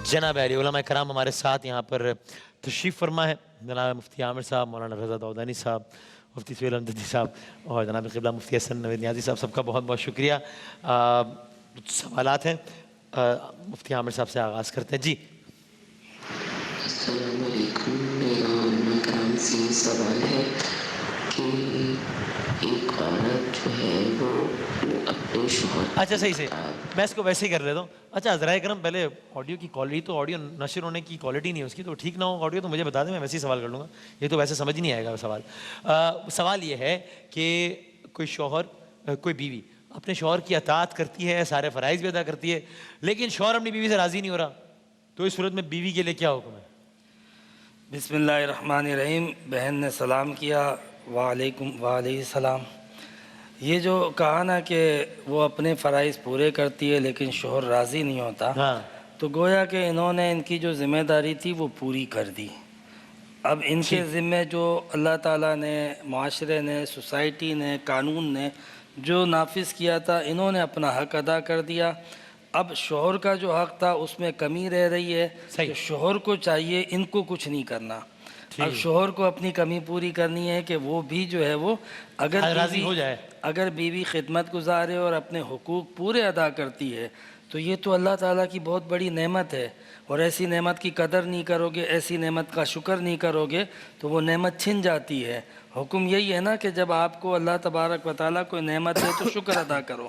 جناب اہل علماء کرام ہمارے ساتھ یہاں پر تشریف فرما ہے، جناب مفتی عامر صاحب، مولانا رضا داؤدانی صاحب، مفتی سہیل احمدی صاحب اور جناب قبلہ مفتی حسن نوید نیازی صاحب، سب کا بہت بہت شکریہ۔ سوالات ہیں، مفتی عامر صاحب سے آغاز کرتے ہیں۔ جی السلام علیکم، میرا علماء کرام سے سوال ہے کہ ایک عورت جو ہے وہ اپنے شوہر اچھا صحیح میں اس کو ویسے ہی کر لیتا ہوں۔ اچھا حضرائے کرم، پہلے آڈیو کی کوالٹی، تو آڈیو نشر ہونے کی کوالٹی نہیں ہے اس کی، تو ٹھیک نہ ہو آڈیو تو مجھے بتا دیں، میں ویسے ہی سوال کر لوں گا، یہ تو ویسے سمجھ ہی نہیں آئے گا سوال۔ سوال یہ ہے کہ کوئی شوہر، کوئی بیوی اپنے شوہر کی اطاعت کرتی ہے، سارے فرائض بھی ادا کرتی ہے، لیکن شوہر اپنی بیوی سے راضی نہیں ہو رہا، تو اس صورت میں بیوی کے لیے کیا حکم ہے؟ بسم اللہ الرحمن الرحیم۔ بہن نے سلام کیا، وعلیکم وعلیہ السلام۔ یہ جو کہا نا کہ وہ اپنے فرائض پورے کرتی ہے لیکن شوہر راضی نہیں ہوتا، ہاں تو گویا کہ انہوں نے ان کی جو ذمہ داری تھی وہ پوری کر دی۔ اب ان کے ذمے جو اللہ تعالیٰ نے، معاشرے نے، سوسائٹی نے، قانون نے جو نافذ کیا تھا، انہوں نے اپنا حق ادا کر دیا۔ اب شوہر کا جو حق تھا اس میں کمی رہ رہی ہے، تو شوہر کو چاہیے ان کو کچھ نہیں کرنا، اب شوہر کو اپنی کمی پوری کرنی ہے کہ وہ بھی جو ہے وہ اگر بیوی خدمت گزار ہے اور اپنے حقوق پورے ادا کرتی ہے تو یہ تو اللہ تعالیٰ کی بہت بڑی نعمت ہے، اور ایسی نعمت کی قدر نہیں کرو گے، ایسی نعمت کا شکر نہیں کرو گے تو وہ نعمت چھن جاتی ہے۔ حکم یہی ہے نا کہ جب آپ کو اللہ تبارک و تعالیٰ کوئی نعمت ہے تو شکر ادا کرو۔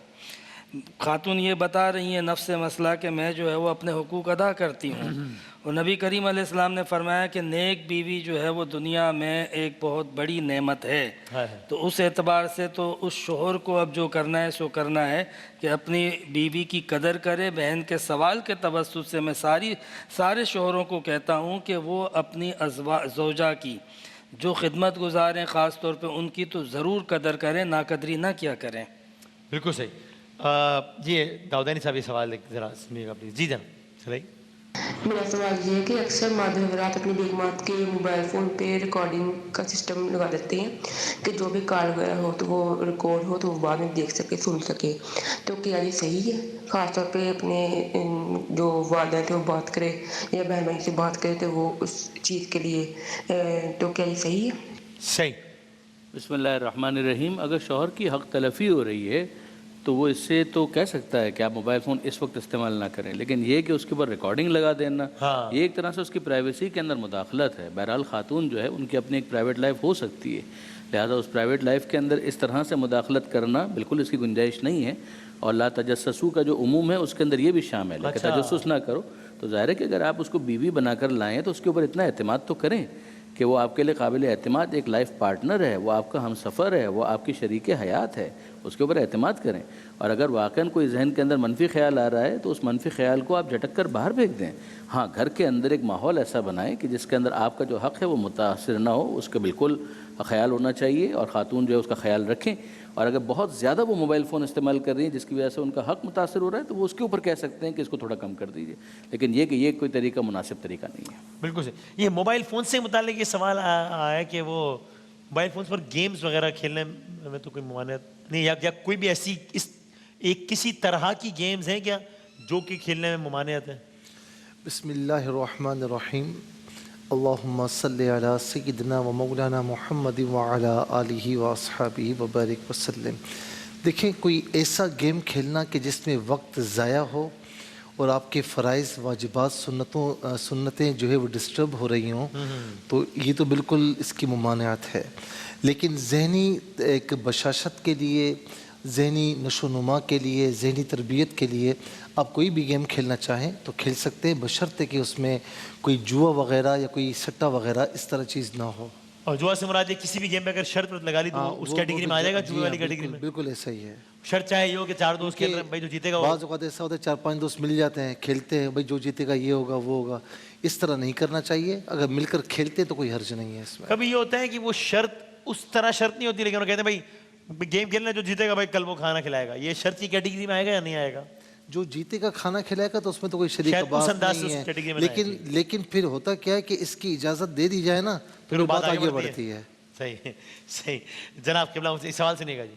خاتون یہ بتا رہی ہیں نفس مسئلہ کہ میں جو ہے وہ اپنے حقوق ادا کرتی ہوں، اور نبی کریم علیہ السلام نے فرمایا کہ نیک بیوی جو ہے وہ دنیا میں ایک بہت بڑی نعمت ہے۔ تو اس اعتبار سے تو اس شوہر کو اب جو کرنا ہے سو کرنا ہے کہ اپنی بیوی کی قدر کرے۔ بہن کے سوال کے توسط سے میں سارے شوہروں کو کہتا ہوں کہ وہ اپنی زوجہ کی جو خدمت گزار ہیں خاص طور پہ ان کی تو ضرور قدر کریں، ناقدری نہ کیا کریں۔ بالکل صحیح۔ جی داؤدانی صاحب یہ سوال ذرا سنیے گا پلیز۔ جی جناب صحیح۔ میرا سوال یہ ہے کہ اکثر مرد حضرات اپنی بیگمات کے موبائل فون پہ ریکارڈنگ کا سسٹم لگا دیتے ہیں کہ جو بھی کال وغیرہ ہو تو وہ ریکارڈ ہو تو وہ بعد میں دیکھ سکے، سن سکے، تو کیا یہ صحیح ہے؟ خاص طور پہ اپنے جو والدہ تھے وہ بات کرے یا بہن بھائی سے بات کرے تو وہ اس چیز کے لیے، تو کیا یہ صحیح ہے؟ صحیح۔ بسم اللہ الرحمن الرحیم۔ اگر شوہر کی حق تلفی ہو رہی ہے تو وہ اس سے تو کہہ سکتا ہے کہ آپ موبائل فون اس وقت استعمال نہ کریں، لیکن یہ کہ اس کے اوپر ریکارڈنگ لگا دینا یہ ایک طرح سے اس کی پرائیویسی کے اندر مداخلت ہے۔ بہرحال خاتون جو ہے ان کی اپنی ایک پرائیویٹ لائف ہو سکتی ہے، لہذا اس پرائیویٹ لائف کے اندر اس طرح سے مداخلت کرنا بالکل اس کی گنجائش نہیں ہے، اور لا تجسسو کا جو عموم ہے اس کے اندر یہ بھی شامل ہے کہ تجسس نہ کرو۔ تو ظاہر ہے کہ اگر آپ اس کو بیوی بنا کر لائیں تو اس کے اوپر اتنا اعتماد تو کریں کہ وہ آپ کے لیے قابل اعتماد ایک لائف پارٹنر ہے، وہ آپ کا ہم سفر ہے، وہ آپ کی شریک حیات ہے، اس کے اوپر اعتماد کریں۔ اور اگر واقعاً کوئی ذہن کے اندر منفی خیال آ رہا ہے تو اس منفی خیال کو آپ جھٹک کر باہر پھینک دیں۔ ہاں، گھر کے اندر ایک ماحول ایسا بنائیں کہ جس کے اندر آپ کا جو حق ہے وہ متاثر نہ ہو، اس کا بالکل خیال ہونا چاہیے، اور خاتون جو ہے اس کا خیال رکھیں۔ اور اگر بہت زیادہ وہ موبائل فون استعمال کر رہی ہیں جس کی وجہ سے ان کا حق متاثر ہو رہا ہے تو وہ اس کے اوپر کہہ سکتے ہیں کہ اس کو تھوڑا کم کر دیجیے، لیکن یہ کہ یہ کوئی طریقہ مناسب طریقہ نہیں ہے۔ بالکل صحیح۔ یہ موبائل فون سے متعلق یہ سوال آیا ہے کہ وہ موبائل فونز پر گیمز وغیرہ کھیلنے میں تو کوئی ممانعت نہیں، یا کوئی بھی ایسی کسی طرح کی گیمز ہیں کیا جو کہ کھیلنے میں ممانعت ہے؟ بسم اللہ الرحمن الرحیم۔ اللہم صلی علی سیدنا و مولانا محمد وعلی آلہ و اصحابہ وبارک وسلم۔ دیکھیں، کوئی ایسا گیم کھیلنا کہ جس میں وقت ضائع ہو اور آپ کے فرائض، واجبات، سنتیں جو ہے وہ ڈسٹرب ہو رہی ہوں، تو یہ تو بالکل اس کی ممانعت ہے۔ لیکن ذہنی ایک بشاشت کے لیے، ذہنی نشو و نما کے لیے، ذہنی تربیت کے لیے آپ کوئی بھی گیم کھیلنا چاہیں تو کھیل سکتے ہیں، بشرطے کہ اس میں کوئی جوا وغیرہ یا کوئی سٹا وغیرہ اس طرح چیز نہ ہو۔ اور جوا سے مراد ہے کسی بھی گیم پہ اگر شرط لگا لی تو اس کیٹیگری میں آ جائے گا، جوئے والی کیٹیگری میں؟ بالکل ایسا ہی ہے۔ شرط چاہے یہ ہو کہ چار دوست کھیل رہے ہیں، بھائی جو جیتے گا وہ۔ بعض اوقات ایسا ہوتا ہے 4-5 دوست مل جاتے ہیں، کھیلتے ہیں، بھائی جو جیتے گا یہ ہوگا وہ ہوگا، اس طرح نہیں کرنا چاہیے۔ اگر مل کر کھیلتے تو کوئی حرج نہیں ہے اس میں۔ کبھی یہ ہوتا ہے کہ وہ شرط اس طرح شرط نہیں ہوتی، لیکن وہ کہتے ہیں بھائی گیم کھیلنا، جو جیتے گا بھائی کل وہ کھانا کھلائے گا، یہ شرط کی کیٹیگری میں آئے گا یا نہیں آئے گا؟ جو جیتے گا کھانا کھلائے گا تو اس میں تو کوئی شریک بات نہیں ہے، لیکن پھر ہوتا کیا ہے کہ اس کی اجازت دے دی جائے نا پھر وہ بات آگے بڑھتی ہے۔ صحیح صحیح۔ جناب قبلہ اس سوال سنیے گا جی۔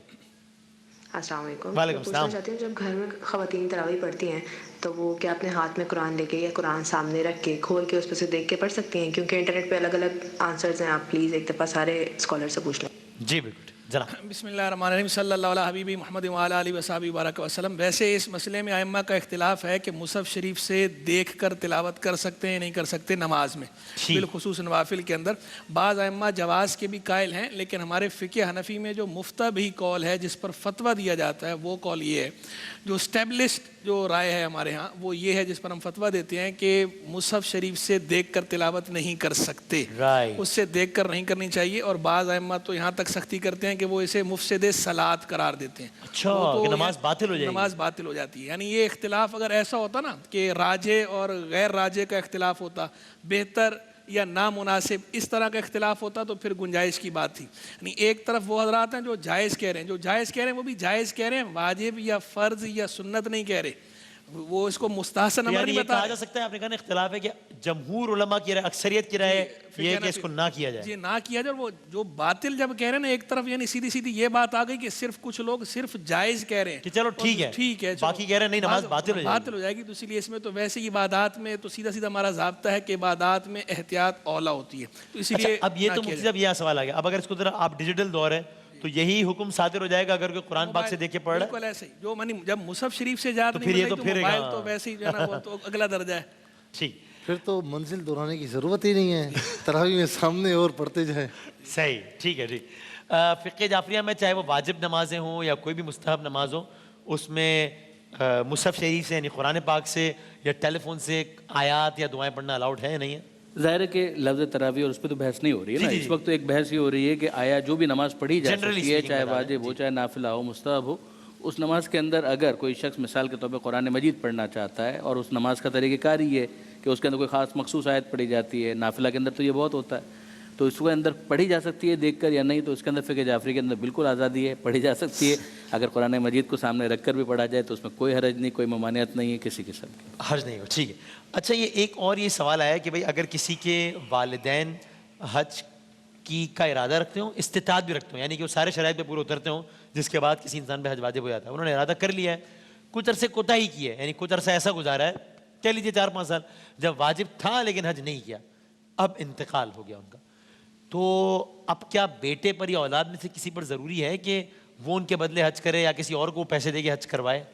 अस्सलाम वालेकुम। वालेकुम मैं पूछना सलाम। चाहती हूँ, जब घर में ख़वातीन तरावी पढ़ती हैं तो वो क्या अपने हाथ में कुरान लेके या कुरान सामने रख के खोल के उस पर से देख के पढ़ सकती हैं? क्योंकि इंटरनेट पे अलग अलग आंसर्स हैं, आप प्लीज़ एक दफ़ा सारे स्कॉलर से पूछ लें। जी बिल्कुल जनाब। बिस्मिल्लाहिर्रहमानिर्रहीम सल्लल्लाहु अलैहि हबीबी मोहम्मद व अला आलिहि वसहबी बारक वसल्लम। वैसे इस मसले में आइम्मा का इख्तिलाफ है कि मुसहफ शरीफ से देख कर तिलावत कर सकते हैं नहीं कर सकते नमाज में, बिलखुसूस नवाफिल के अंदर। बाज़ आइम्मा जवाज़ के भी कायल हैं, लेकिन हमारे फ़िक़्ह हनफ़ी में जो मुफ्ता भी कौल है, जिस पर फतवा दिया जाता है, वो कौल ये है, जो स्टेब्लिश्ड जो राय है हमारे यहाँ, वो ये है जिस पर हम फतवा देते हैं कि मुसहफ शरीफ से देख कर तिलावत नहीं कर सकते, उससे देख कर नहीं करनी चाहिए। और बाज़ आइम्मा तो यहाँ तक सख्ती करते हैं कि वो इसे मुफसदे सलात करार देते हैं। अच्छा, तो कि नमाज बातिल हो जाएगी। नमाज बातिल हो जाती है। यानी ये इख्तिलाफ अगर ऐसा होता ना कि राजे और गैर राजे का इख्तिलाफ होता, बेहतर या नामुनासिब इस तरह का इख्तिलाफ होता, तो फिर गुंजाइश की बात थी। यानी एक तरफ वो हजरात हैं जो जायज़ कह रहे हैं, जो जायज़ कह रहे हैं वो भी जायज़ कह रहे हैं, वाजिब या फ़र्ज़ या सुन्नत नहीं कह रहे, वो इसको मुस्तहसन अमर नहीं बता कहा जा सकता है, आपने कहा ना इख्तिलाफ है कि जमहूर उलमा की राय, अक्सरियत की राय ये है कि इसको ना किया जाए। जी ना किया जाए। वो जो बातिल जब कह रहे हैं ना एक तरफ, यानी सीधी सीधी ये बात आ गई कि सिर्फ कुछ लोग सिर्फ जायज़ कह रहे हैं कि चलो ठीक है, बाकी कह रहे हैं नहीं नमाज बातिल हो जाएगी। तो इसलिए इसमें तो वैसे ही इबादत में तो सीधा सीधा हमारा ज़ाब्ता है कि इबादत में एहतियात औला होती है, तो इसीलिए अब ये तो मुफ्ती साहब ये सवाल आ गया, अब अगर इसको जरा आप डिजिटल दौर है तो यही हुक्म सादिर हो जाएगा अगर कोई कुरान पाक से देख के पढ़ रहा है? बिल्कुल ऐसे ही, जो मानी जब मुसहफ शरीफ से जात नहीं फिर ये मिल तो रही, फिर मोबाइल तो वैसे ही जो है ना वो तो अगला दर्जा है। ठीक, फिर तो मंजिल दोहराने की ज़रूरत ही नहीं है, तरावी में सामने और पढ़ते जाए। सही, ठीक है ठीक। फ़िक़्ह जाफ़रिया में चाहे वो वाजिब नमाजें हों या कोई भी मुस्तहब नमाज हो, उसमें मुसहफ शरीफ से यानी कुरान पाक से या टेलीफोन से आयात या दुआएं पढ़ना अलाउड है या नहीं है? ज़ाहिर है कि लफ्ज़ तरावी और उस पर तो बहस नहीं हो रही है ना, इस वक्त तो एक बहस ये हो रही है कि आया जो भी नमाज पढ़ी जा सकती है, चाहे वाजिब हो चाहे नाफिला हो मुस्तहब हो, उस नमाज के अंदर अगर कोई शख्स मिसाल के तौर पर कुरान मजीद पढ़ना चाहता है और उस नमाज का तरीक़ाकार ही है कि उसके अंदर कोई ख़ास मखसूस आयत पढ़ी जाती है, नाफिला के अंदर तो ये बहुत होता है, तो इसके अंदर पढ़ी जा सकती है देख कर या नहीं, तो उसके अंदर फ़िक़्ह जाफ़री के अंदर बिल्कुल आज़ादी है, पढ़ी जा सकती है। अगर कुरान मजीद को सामने रख कर भी पढ़ा जाए तो उसमें कोई हरज नहीं, कोई ममानियत नहीं है किसी किस्म की, हर्ज नहीं हो। ठीक है। अच्छा, ये एक और ये सवाल आया कि भाई अगर किसी के वालिदैन हज की का इरादा रखते हो, इस्तिताअत भी रखते हो, यानी कि वो सारे शराइत पे पूरे उतरते हो जिसके बाद किसी इंसान पे हज वाजिब हो जाता है, उन्होंने इरादा कर लिया है, कुछ अरसे कोताही की है, यानी कुछ अरसा ऐसा गुजारा है, कह लीजिए 4-5 साल, जब वाजिब था लेकिन हज नहीं किया, अब इंतकाल हो गया उनका, तो अब क्या बेटे पर या औलाद में से किसी पर ज़रूरी है कि वो उनके बदले हज करे या किसी और को पैसे दे के हज करवाए?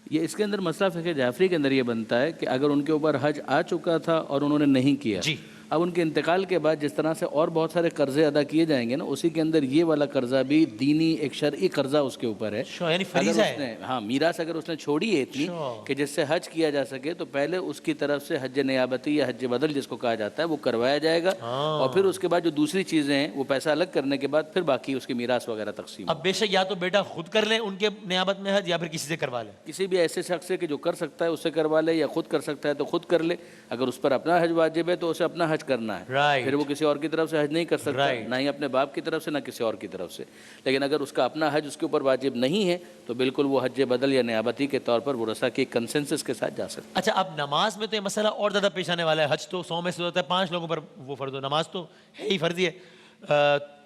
ये इसके अंदर मसला फ़िक़्ह जाफ़री के अंदर ये बनता है कि अगर उनके ऊपर हज आ चुका था और उन्होंने नहीं किया, जी, अब उनके इंतकाल के बाद जिस तरह से और बहुत सारे कर्जे अदा किए जाएंगे ना, उसी के अंदर ये वाला कर्जा भी दीनी एक शरई कर्जा उसके ऊपर है। यानी अगर उसने हाँ मीरास अगर उसने छोड़ी है इतनी कि जिससे हज किया जा सके, तो पहले उसकी तरफ से हज नियाबती या हज बदल जिसको कहा जाता है वो करवाया जाएगा, और फिर उसके बाद जो दूसरी चीज़ें हैं वो पैसा अलग करने के बाद फिर बाकी उसकी मीरास वगैरह तकसीम। अब बेशक या तो बेटा खुद कर ले उनके नियाबत में हज या फिर किसी से करवा ले, किसी भी ऐसे शख्स से कि जो कर सकता है उससे करवा ले, या खुद कर सकता है तो खुद कर ले। अगर उस पर अपना हज वाजिब है तो उसे अपना हज करना है, फिर वो किसी और की तरफ से हज नहीं कर सकता, ना ही अपने बाप की तरफ से ना किसी और की तरफ से। लेकिन अगर उसका अपना हज उसके ऊपर वाजिब नहीं है तो बिल्कुल वो हज बदल या नियाबती के तौर पर वरसा के कंसेंसस के साथ जा सकता है। अच्छा, अब नमाज में तो ये मसला और ज़्यादा पेश आने वाला है, हज तो 100 में से होता है 5 लोगों पर वो फ़र्ज हो, नमाज तो है ही फर्जी है,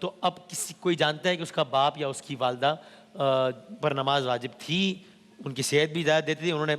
तो अब किसी कोई जानता है कि उसका बाप या उसकी वालदा पर नमाज वाजिब थी, उनकी सेहत भी इजाज़त देती थी, उन्होंने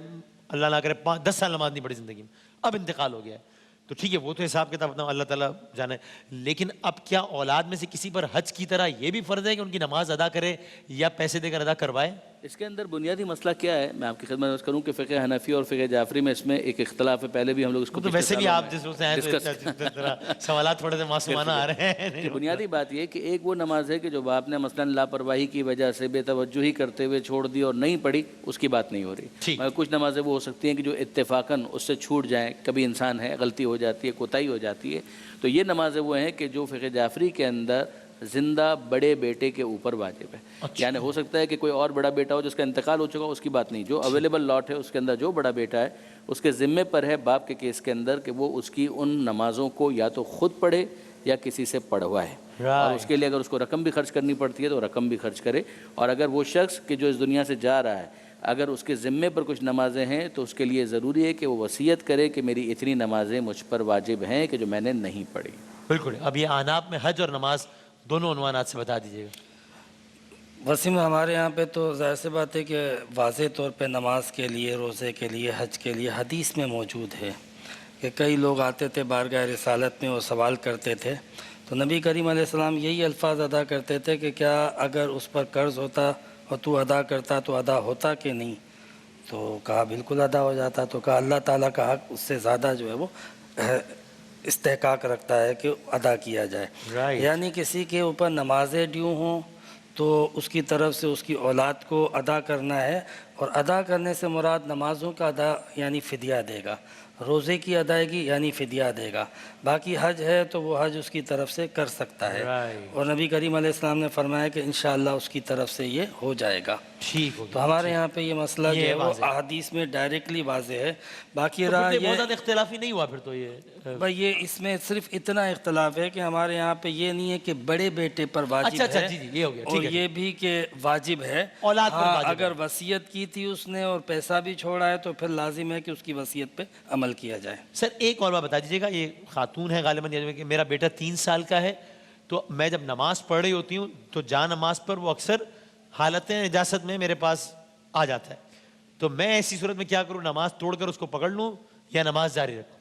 अल्लाह ना करे 10 साल नमाज नहीं पढ़ी ज़िंदगी में, अब इंतकाल हो गया है, तो ठीक है वो तो हिसाब किताब अपना अल्लाह ताला जाने, लेकिन अब क्या औलाद में से किसी पर हज की तरह ये भी फ़र्ज़ है कि उनकी नमाज अदा करे या पैसे देकर अदा करवाए? इसके अंदर बुनियादी मसला क्या है, मैं आपकी खिदमत में करूँ कि फ़िक़्ह हनफ़ी और फ़िक़्ह जाफ़री में इसमें एक इख्तलाफ है, पहले भी हम लोग इसको तो वैसे भी आप जिस से हैं सवाल थोड़े से मासूमाना आ रहे हैं। बुनियादी बात यह कि एक वो नमाज है कि जो बाप ने मसलन लापरवाही की वजह से बेतवज्जुही करते हुए छोड़ दी और नहीं पढ़ी, उसकी बात नहीं हो रही। मगर कुछ नमाजें वो हो सकती हैं कि जो इत्तेफाकन उससे छूट जाएँ, कभी इंसान है गलती हो जाती है, कोताही हो जाती है, तो ये नमाजें वो हैं कि जो फ़िक़्ह जाफ़री के अंदर जिंदा बड़े बेटे के ऊपर वाजिब है। अच्छा। यानी हो सकता है कि कोई और बड़ा बेटा हो जिसका इंतकाल हो चुका हो, उसकी बात नहीं, जो अवेलेबल लॉट है उसके अंदर जो बड़ा बेटा है उसके ज़िम्मे पर है बाप के केस के अंदर कि वो उसकी उन नमाज़ों को या तो ख़ुद पढ़े या किसी से पढ़वाए, और उसके लिए अगर उसको रकम भी खर्च करनी पड़ती है तो रकम भी खर्च करे। और अगर वो शख्स कि जो इस दुनिया से जा रहा है अगर उसके ज़िम्मे पर कुछ नमाज़ें हैं तो उसके लिए ज़रूरी है कि वो वसीयत करे कि मेरी इतनी नमाज़ें मुझ पर वाजिब हैं कि जो मैंने नहीं पढ़ी। बिल्कुल। अब ये आनाप में हज और नमाज दोनों उन्वानात से बता दीजिएगा। वसीम, हमारे यहाँ पे तो ज़ाहिर सी बात है कि वाज़े तौर पे नमाज के लिए, रोज़े के लिए, हज के लिए हदीस में मौजूद है कि कई लोग आते थे बारगाह रिसालत में और सवाल करते थे, तो नबी करीम अलैहिस्सलाम यही अल्फाज अदा करते थे कि क्या अगर उस पर कर्ज़ होता और तू अदा करता तो अदा होता कि नहीं? तो कहा बिल्कुल अदा हो जाता। तो कहा अल्लाह ताला का हक़ उससे ज़्यादा जो है वो इस्तेहकाक रखता है कि अदा किया जाए। Right. यानी किसी के ऊपर नमाज़ें ड्यू हों तो उसकी तरफ से उसकी औलाद को अदा करना है, और अदा करने से मुराद नमाज़ों का अदा यानी फ़िदिया देगा, रोज़े की अदायगी यानी फ़िदिया देगा। बाकी हज है तो वो हज उसकी तरफ से कर सकता है। Right. और नबी करीम अलैहिस्सलाम ने फरमाया कि इंशाअल्लाह उसकी तरफ से ये हो जाएगा। ठीक हो तो गया। हमारे यहाँ पे ये मसला जो ये है वो वाज़ेह है। अहादीस में डायरेक्टली वाज़े है। बाकी तो रहा फिर तो बहुत ये ज़्यादा इख्तिलाफी नहीं हुआ फिर तो ये भाई, ये इसमें सिर्फ इतना इख्तलाफ है कि हमारे यहाँ पे ये नहीं है कि बड़े बेटे पर वाजिब अच्छा, है, जी, जी, ये हो गया, ठीक और है, ये भी कि वाजिब है औलाद पर वाजिब अगर है। वसीयत की थी उसने और पैसा भी छोड़ा है तो फिर लाजिम है कि उसकी वसीयत पे अमल किया जाए। सर एक और बात बता दीजिएगा, ये खातून है गालिबन, ये कि मेरा बेटा 3 साल का है, तो मैं जब नमाज पढ़ रही होती हूँ तो जा नमाज पर वो अक्सर हालत इजाज़त में मेरे पास आ जाता है, तो मैं ऐसी सूरत में क्या करूँ? नमाज तोड़कर उसको पकड़ लूँ या नमाज जारी रखूँ?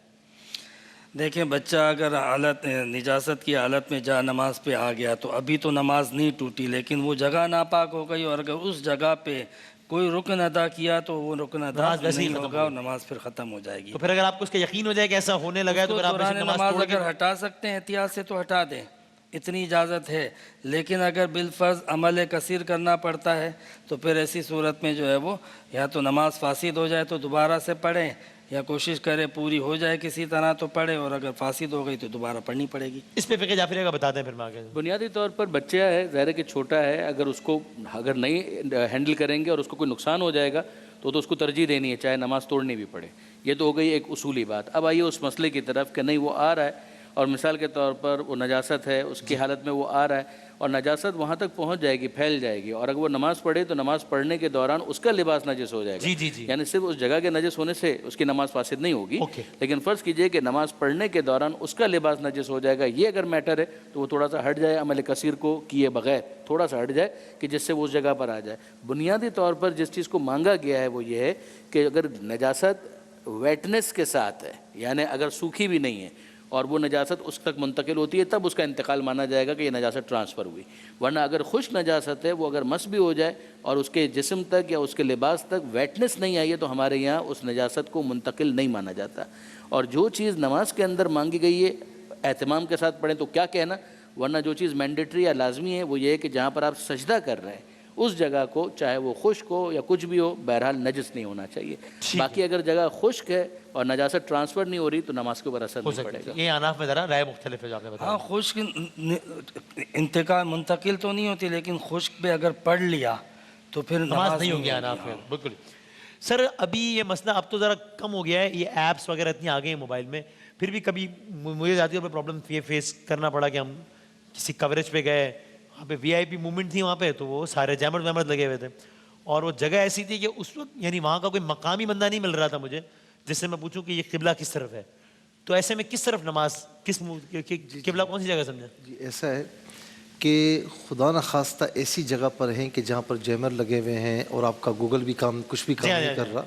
देखें, बच्चा अगर हालत निजासत की हालत में जा नमाज पे आ गया तो अभी तो नमाज नहीं टूटी, लेकिन वो जगह नापाक हो गई और अगर उस जगह पे कोई रुकन अदा किया तो वो रुकन अदा नमाज वैसे ही नहीं खत्म होगा हो और नमाज फिर ख़त्म हो जाएगी। तो फिर अगर आपको उसका यकीन हो जाए कि ऐसा होने लगा है तो उसको फिर आप दौरान बेशक नमाज नमाज तोड़ अगर के हटा सकते हैं एहतियात से तो हटा दें, इतनी इजाज़त है। लेकिन अगर बिलफर्ज अमल कसीर करना पड़ता है तो फिर ऐसी सूरत में जो है वो या तो नमाज फासिद हो जाए तो दोबारा से पढ़ें, या कोशिश करें पूरी हो जाए किसी तरह तो पढ़े, और अगर फासिद हो गई तो दोबारा पढ़नी पड़ेगी। इस पे फिक्र जाफरी का बताते हैं फिर मैं आगे। बुनियादी तौर पर बच्चा है, ज़ाहिर है कि छोटा है, अगर उसको अगर नहीं हैंडल करेंगे और उसको कोई नुकसान हो जाएगा तो उसको तरजीह देनी है, चाहे नमाज तोड़नी भी पड़े। ये तो हो गई एक उसूली बात। अब आइए उस मसले की तरफ कि नहीं वो आ रहा है और मिसाल के तौर पर वो नजासत है, उसकी हालत में वो आ रहा है और नजासत वहाँ तक पहुँच जाएगी, फैल जाएगी, और अगर वो नमाज़ पढ़े तो नमाज़ पढ़ने के दौरान उसका लिबास नजस हो जाएगा। जी जी जी। यानी सिर्फ उस जगह के नजस होने से उसकी नमाज फासिद नहीं होगी, ओके। लेकिन फ़र्ज़ कीजिए कि नमाज़ पढ़ने के दौरान उसका लिबास नजस हो जाएगा। ये अगर मैटर है तो वो थोड़ा सा हट जाए, अमल कसीर को किए बगैर थोड़ा सा हट जाए कि जिससे वो उस जगह पर आ जाए। बुनियादी तौर पर जिस चीज़ को मांगा गया है वो ये है कि अगर नजासत वेटनेस के साथ है, यानी अगर सूखी भी नहीं है और वो नजासत उस तक मुंतकिल होती है, तब उसका इंतकाल माना जाएगा कि ये नजासत ट्रांसफ़र हुई। वरना अगर खुश नजासत है, वो अगर मस भी हो जाए और उसके जिस्म तक या उसके लिबास तक वेटनेस नहीं आई है तो हमारे यहाँ उस नजासत को मुंतकिल नहीं माना जाता। और जो चीज़ नमाज के अंदर मांगी गई है एहतमाम के साथ पढ़ें तो क्या कहना, वरना जो चीज़ मैंडेटरी या लाजमी है वो ये है कि जहाँ पर आप सजदा कर रहे हैं उस जगह को, चाहे वो खुश्क हो या कुछ भी हो, बहरहाल नजस नहीं होना चाहिए। बाकी अगर जगह खुश्क है और नजासत ट्रांसफ़र नहीं हो रही तो नमाज के ऊपर असर हो नहीं सकता पड़ेगा। है। ये अनाफ में ज़रा राय मुख्तलिफ है जो आपने बताया। हाँ, खुश्क इंतकाल मुंतकिल तो नहीं होती, लेकिन खुश्क पे अगर पढ़ लिया तो फिर नमाज नहीं होगी अनाफ में, बिल्कुल। सर अभी ये मसला अब तो ज़रा कम हो गया है, ये ऐप्स वगैरह इतनी आ गई हैं मोबाइल में, फिर भी कभी मुझे जाती है प्रॉब्लम ये फेस करना पड़ा कि हम किसी कवरेज पे गए, वहाँ पे वीआईपी मूवमेंट थी वहाँ पे, तो वो सारे जैमर वैमर लगे हुए थे और वो जगह ऐसी थी कि उस वक्त यानी वहाँ का कोई मकामी बंदा नहीं मिल रहा था मुझे जिससे मैं पूछूं कि ये किबला किस तरफ है। तो ऐसे में किस तरफ नमाज, किस किबला कौन सी जगह समझे? जी ऐसा है कि खुदा न खास्ता ऐसी जगह पर हैं कि जहाँ पर जैमर लगे हुए हैं और आपका गूगल भी काम कुछ भी काम नहीं कर रहा,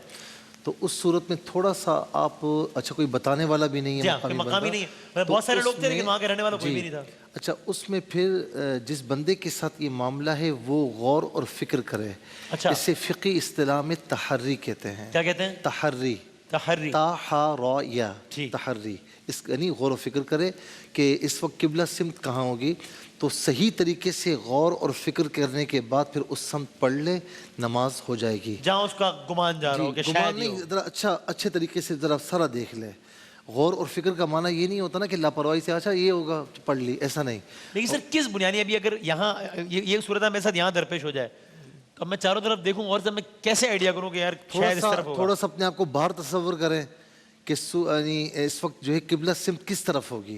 तो उस सूरत में थोड़ा सा आप अच्छा कोई बताने वाला भी नहीं है, मकामी नहीं है, बहुत सारे लोग थे लेकिन वहाँ के रहने वाला कोई भी नहीं था। अच्छा, उसमें फिर जिस बंदे के साथ ये मामला है वो गौर और फिक्र करे। अच्छा, इसे फ़िक़ी इस्तिलाह में तहर्री कहते हैं। क्या कहते हैं? तहर्री, तहर्री, ताहरा, तहर्री। इस यानी गौर और फिक्र करे कि इस वक्त किबला सिमत कहाँ होगी, तो सही तरीके से गौर और फिक्र करने के बाद फिर उस समत पढ़ ले, नमाज हो जाएगी। जहाँ उसका गुमान जा रहा हो कि गुमान शायद नहीं, ज़रा अच्छे तरीके से ज़रा सारा देख ले। गौर और फिक्र का माना ये नहीं होता ना कि लापरवाही से अच्छा ये होगा पढ़ ली, ऐसा नहीं। लेकिन सर किस बुनियादी, अभी अगर यहाँ ये सूरत मेरे साथ यहाँ दरपेश हो जाए तो मैं चारों तरफ देखूं और जब मैं कैसे आइडिया करूं कि यार शायद इस तरफ होगा। थोड़ा सा अपने आप को बाहर तस्वर करें कि इस वक्त जो है किबला सिमत किस तरफ होगी,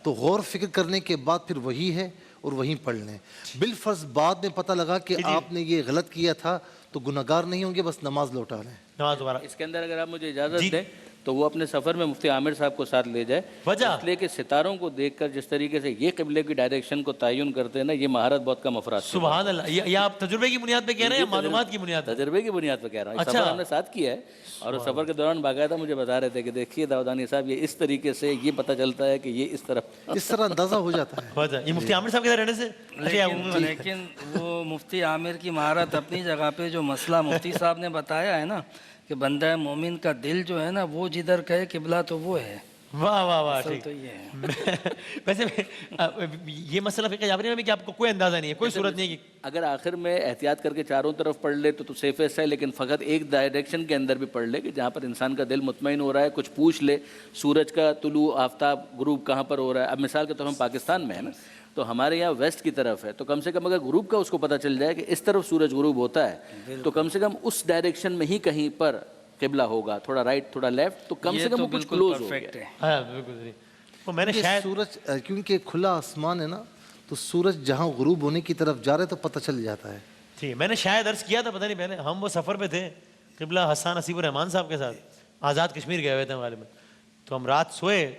तो गौर फिक्र करने के बाद फिर वही है और वहीं पढ़ लें। बिलफर्ज बाद में पता लगा कि आपने ये गलत किया था तो गुनहगार नहीं होंगे, बस नमाज लौटा लें। नमाज दोबारा। इसके अंदर अगर आप मुझे इजाज़त दें تو وہ اپنے سفر میں مفتی عامر صاحب کو ساتھ لے جائے. وجہ اس لیے کہ ستاروں کو دیکھ کر جس طریقے سے یہ قبلے کی ڈائریکشن کو تعین کرتے ہیں نا, یہ مہارت بہت کم افراد سے. سبحان اللہ. یہ آپ تجربے کی بنیاد پہ کہہ رہے ہیں یا معلومات کی بنیاد پہ؟ تجربے کی بنیاد پہ کہہ رہا ہوں. سفر ہم نے ساتھ کیا ہے, اور اس سفر کے دوران باقاعدہ مجھے بتا رہے تھے کہ دیکھیے داؤدانی صاحب, یہ اس طریقے سے یہ پتہ چلتا ہے کہ یہ اس طرف اس طرح اندازہ ہو جاتا ہے. وجہ یہ مفتی عامر صاحب کے ساتھ رہنے سے. لیکن وہ مفتی عامر کی مہارت اپنی جگہ پہ, جو مسئلہ مفتی صاحب نے بتایا ہے نا کہ بندہ مومن کا دل جو ہے نا وہ جدھر کہے قبلہ تو وہ ہے. واہ واہ واہ, اصل ٹھیک. تو یہ ہے. ویسے یہ مسئلہ فقہ جابری میں بھی کہ آپ کو کوئی اندازہ نہیں ہے, کوئی صورت نہیں ہے کہ اگر آخر میں احتیاط کر کے چاروں طرف پڑھ لے تو سیفسٹ ہے, لیکن فقط ایک ڈائریکشن کے اندر بھی پڑھ لے کہ جہاں پر انسان کا دل مطمئن ہو رہا ہے, کچھ پوچھ لے سورج کا طلوع آفتاب غروب کہاں پر ہو رہا ہے. اب مثال کے طور پر ہم پاکستان میں ہیں نا, تو ہمارے یہاں ویسٹ کی طرف ہے, تو کم سے کم اگر غروب کا اس کو پتہ چل جائے کہ اس طرف سورج غروب ہوتا ہے, تو کم سے کم اس ڈائریکشن میں ہی کہیں پر قبلہ ہوگا, تھوڑا رائٹ تھوڑا لیفٹ, تو کم سے کم وہ کچھ کلوز ہو گیا. ہاں بالکل. وہ میں نے شاید سورج کیونکہ کھلا آسمان ہے نا, تو سورج جہاں غروب ہونے کی طرف جا رہے تو پتہ چل جاتا ہے. ٹھیک ہے, میں نے شاید عرض کیا تھا پتہ نہیں پہلے, ہم وہ سفر پہ تھے قبلہ حسان حسیب الرحمان صاحب کے ساتھ, آزاد کشمیر گئے ہوئے تھے غالباً. تو ہم رات سوئے,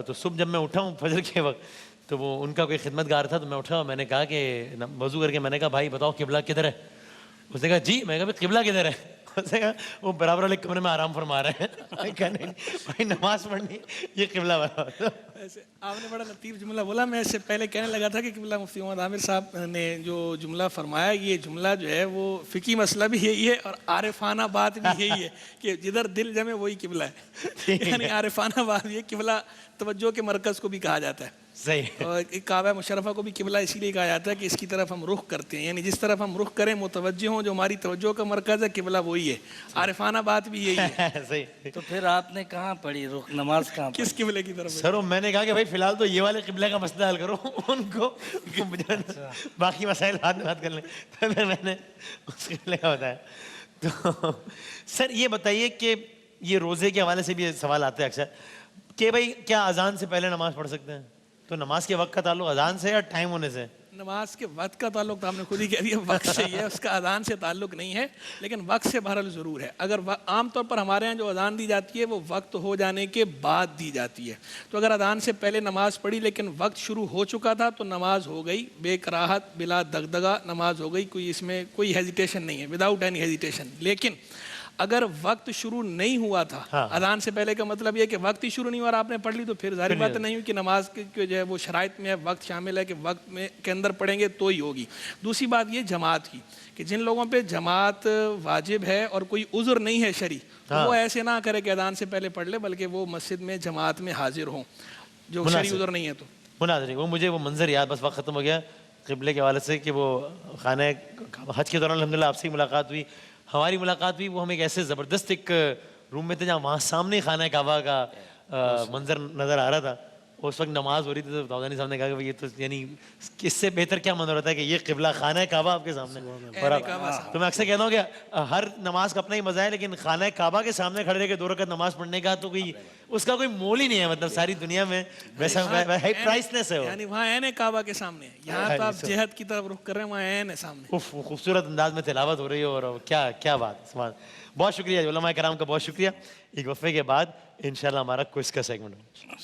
تو صبح جب میں اٹھا ہوں فجر کے وقت, تو وہ ان کا کوئی خدمت گار تھا, تو میں اٹھا, میں نے کہا کہ وضو کر کے میں نے کہا بھائی بتاؤ قبلہ کدھر ہے. اس نے کہا جی. میں کہا قبلہ کدھر ہے؟ اس نے کہا وہ برابر والے کمرے میں آرام فرما رہے ہیں. میں کہا نہیں بھائی نماز پڑھنی, یہ قبلہ برابر. ایسے آپ نے بڑا لطیف جملہ بولا. میں اس سے پہلے کہنے لگا تھا کہ قبلہ مفتی محمد عامر صاحب نے جو جملہ فرمایا, یہ جملہ جو ہے وہ فقہی مسئلہ بھی یہی ہے اور عارفانہ بات بھی یہی ہے کہ جدھر دل جمے وہی قبلہ ہے. یعنی عارفانہ بات یہ, قبلہ توجہ کے مرکز کو بھی کہا جاتا ہے. صحیح. اور کعبہ مشرفہ کو بھی قبلہ اسی لیے کہا جاتا ہے کہ اس کی طرف ہم رخ کرتے ہیں, یعنی جس طرف ہم رخ کریں متوجہ ہوں, جو ہماری توجہ کا مرکز ہے قبلہ وہی ہے. عارفانہ بات بھی یہی ہے. صحیح. تو پھر آپ نے کہاں پڑھی رخ, نماز کہاں پڑھی؟ کس قبلے کی طرف؟ سر میں نے کہا کہ بھائی فی الحال تو یہ والے قبلے کا مسئلہ حل کرو, ان کو باقی مسائل بعد میں بات کر لیں. تو پھر میں نے اس قبلے کا بتایا. تو سر یہ بتائیے کہ یہ روزے کے حوالے سے بھی سوال آتے ہیں اکثر کہ بھائی کیا اذان سے پہلے نماز پڑھ سکتے ہیں؟ تو نماز کے وقت کا تعلق اذان سے یا ٹائم ہونے سے؟ نماز کے وقت کا تعلق تو آپ نے خود ہی کہہ دیا, وقت سے ہی ہے, اس کا اذان سے تعلق نہیں ہے, لیکن وقت سے بہرحال ضرور ہے. اگر عام طور پر ہمارے ہاں جو اذان دی جاتی ہے وہ وقت ہو جانے کے بعد دی جاتی ہے, تو اگر اذان سے پہلے نماز پڑھی لیکن وقت شروع ہو چکا تھا تو نماز ہو گئی, بے کراہت بلا دغدغہ نماز ہو گئی, کوئی اس میں کوئی ہیزیٹیشن نہیں ہے, وداؤٹ اینی ہیزیٹیشن. لیکن اگر وقت شروع نہیں ہوا تھا, اذان سے پہلے کا مطلب یہ کہ وقت ہی شروع نہیں ہوا اور آپ نے پڑھ لی, تو پھر ظاہر بات نہیں ہوئی کہ نماز کے جو ہے وہ شرائط میں وقت شامل ہے کہ وقت میں کے اندر پڑھیں گے تو ہی ہوگی. دوسری بات یہ جماعت کی, کہ جن لوگوں پہ جماعت واجب ہے اور کوئی عذر نہیں ہے شرعی, تو وہ ایسے نہ کرے کہ اذان سے پہلے پڑھ لے, بلکہ وہ مسجد میں جماعت میں حاضر ہوں جو شرعی عذر نہیں ہے. تو مناظر وہ مجھے وہ منظر یاد, بس وقت ختم ہو گیا قبلے کے حوالے سے, کہ وہ خانہ حج کے دوران الحمدللہ آپ سے ملاقات ہوئی, ہماری ملاقات ہوئی, وہ ہم ایک ایسے زبردست ایک روم میں تھے جہاں وہاں سامنے خانہ کعبہ کا منظر نظر آ رہا تھا. اس وقت نماز ہو رہی تھی, تو داؤدانی صاحب نے کہا کہ یہ تو یعنی اس سے بہتر کیا منظر ہوتا ہے کہ یہ قبلہ خانہ کعبہ آپ کے سامنے. تو میں اکثر کہتا ہوں کہ ہر نماز کا اپنا ہی مزہ ہے, لیکن خانہ کعبہ کے سامنے کھڑے رہ کے 2 رکعت نماز پڑھنے کا تو کوئی اس کا کوئی مول ہی نہیں ہے, مطلب ساری دنیا میں ویسا پرائس لیس ہے. یعنی وہاں عین کعبہ کے سامنے, یہاں تو آپ جہت کی طرف رخ کر رہے ہیں, وہاں عین ہے سامنے. خوبصورت انداز میں تلاوت ہو رہی ہے, اور کیا بات. بہت شکریہ علماء کرام کا, بہت شکریہ. ایک وقفے کے بعد انشاءاللہ ہمارا کوئز کا سیگمنٹ ہو.